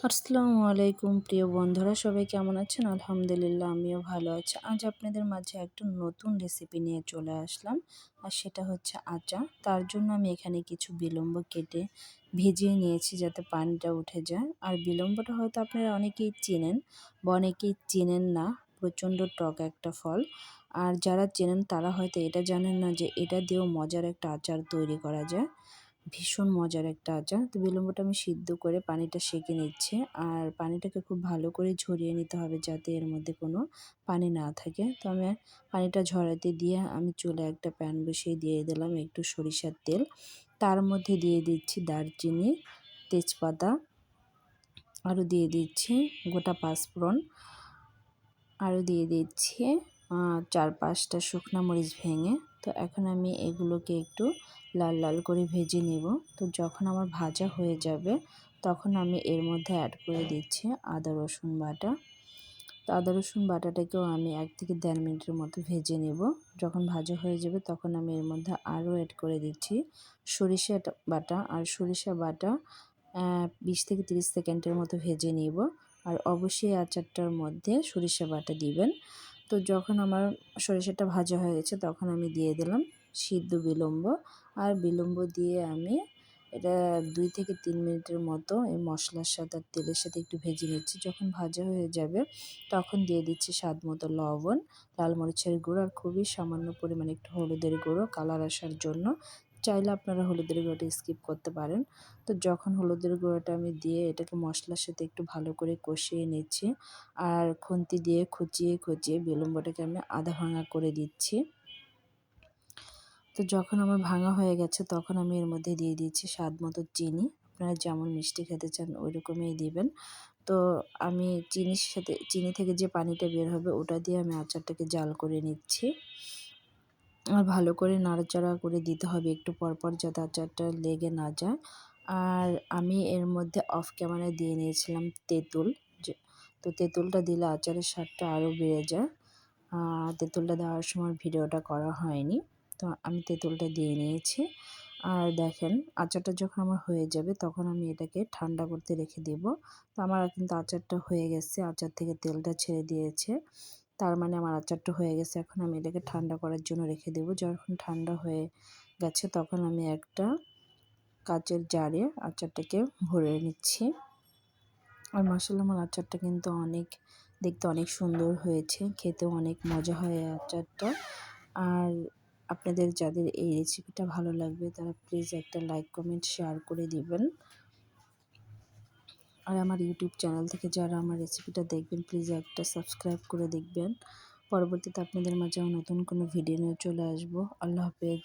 আসসালামু আলাইকুম প্রিয় বন্ধুরা, সবাই কেমন আছেন? আলহামদুলিল্লাহ, আমিও ভালো আছি। আজ আপনাদের মাঝে একটা নতুন রেসিপি নিয়ে চলে আসলাম, আর সেটা হচ্ছে আচার। তার জন্য আমি এখানে কিছু বিলম্ব কেটে ভিজিয়ে নিয়েছি যাতে পানিটা উঠে যায়। আর বিলম্বটা হয়তো আপনারা অনেকেই চেনেন বা অনেকেই চেনেন না, প্রচণ্ড টক একটা ফল। আর যারা চেনেন তারা হয়তো এটা জানেন না যে এটা দিয়েও মজার একটা আচার তৈরি করা যায়। ভীষণ মজার একটা আচার। তো বিলম্বটা আমি সিদ্ধ করে পানিটা সেঁকে নিচ্ছি। আর পানিটাকে খুব ভালো করে ঝরিয়ে নিতে হবে যাতে এর মধ্যে কোনো পানি না থাকে। তো আমি পানিটা ঝরাতে দিয়ে আমি চুলায় একটা প্যান বসিয়ে দিয়ে দিলাম একটু সরিষার তেল। তার মধ্যে দিয়ে দিচ্ছি দারচিনি, তেজপাতা, আরও দিয়ে দিচ্ছি গোটা পাঁচফোড়ন, আরও দিয়ে দিচ্ছি ৪-৫টা শুকনো মরিচ ভেঙে। তো এখন আমি এগুলোকে একটু লাল লাল করে ভেজে নেব। তো যখন আমার ভাজা হয়ে যাবে তখন আমি এর মধ্যে অ্যাড করে দিচ্ছি আদা রসুন বাটা। তো আদা রসুন বাটাটাকেও আমি ১ থেকে ১.৫ মিনিটের মতো ভেজে নেব। যখন ভাজা হয়ে যাবে তখন আমি এর মধ্যে আরও অ্যাড করে দিচ্ছি সরিষা বাটা। আর সরিষা বাটা ২০ থেকে ৩০ সেকেন্ডের মতো ভেজে নিব। আর অবশ্যই আচারটার মধ্যে সরিষা বাটা দিবেন। তো যখন আমার সরিষাটা ভাজা হয়ে গেছে তখন আমি দিয়ে দিলাম সিদ্ধ বিলম্ব। আর বিলম্ব দিয়ে আমি এটা ২ থেকে ৩ মিনিটের মতো এই মশলার সাথে আর তেলের সাথে একটু ভেজে নিচ্ছি। যখন ভাজা হয়ে যাবে তখন দিয়ে দিচ্ছি স্বাদ মতো লবণ, লাল মরিচের গুঁড়ো আর খুবই সামান্য পরিমাণে একটু হলুদের গুঁড়ো কালার আসার জন্য। চাইলে আপনারা হলুদের গুঁড়োটা স্কিপ করতে পারেন। তো যখন হলুদের গুঁড়োটা আমি দিয়ে এটাকে মশলার সাথে একটু ভালো করে কষিয়ে নিচ্ছি। আর খুন্তি দিয়ে খুঁচিয়ে খুঁচিয়ে বিলম্বটাকে আমি আধা ভাঙা করে দিচ্ছি। তো যখন আমার ভাঙা হয়ে গেছে তখন আমি এর মধ্যে দিয়ে দিচ্ছি স্বাদ মতো চিনি। আপনারা যেমন মিষ্টি খেতে চান ওই রকমই দিবেন। তো আমি চিনি থেকে যে পানিটা বের হবে ওটা দিয়ে আমি আচারটাকে জাল করে নিচ্ছি। আর ভালো করে নাড়াচাড়া করে দিতে হবে একটু পরপর যাতে আচারটা লেগে না যায়। আর আমি এর মধ্যে অফ ক্যামেরায় দিয়ে নিয়েছিলাম তেঁতুল। যে তো তেঁতুলটা দিলে আচারের স্বাদটা আরও বেড়ে যায়। তেঁতুলটা দেওয়ার সময় ভিডিওটা করা হয়নি। তো আমি তেঁতুলটা দিয়ে নিয়েছি। আর দেখেন আচারটা যখন আমার হয়ে যাবে তখন আমি এটাকে ঠান্ডা করতে রেখে দেব। তো আমার কিন্তু আচারটা হয়ে গেছে, আচার থেকে তেলটা ছেড়ে দিয়েছে। তার মানে আমার আচারটা হয়ে গেছে। এখন আমি এটাকে ঠান্ডা করার জন্য রেখে দেব। যখন ঠান্ডা হয়ে গেছে তখন আমি একটা কাচের জারে আচারটাকে ভরে নিচ্ছি। আর মাশাআল্লাহ আমার আচারটা কিন্তু দেখতে অনেক সুন্দর হয়েছে, খেতেও অনেক মজা হয় এই আচারটা। আর আপনাদের যাদের এই রেসিপিটা ভালো লাগবে তারা প্লিজ একটা লাইক, কমেন্ট, শেয়ার করে দিবেন। আর আমার ইউটিউব চ্যানেল থেকে যারা আমার রেসিপিটা দেখবেন প্লিজ একটা সাবস্ক্রাইব করে দেখবেন। পরবর্তীতে আপনাদের মাঝে নতুন কোনো ভিডিও নিয়ে চলে আসবো। আল্লাহ হাফেজ।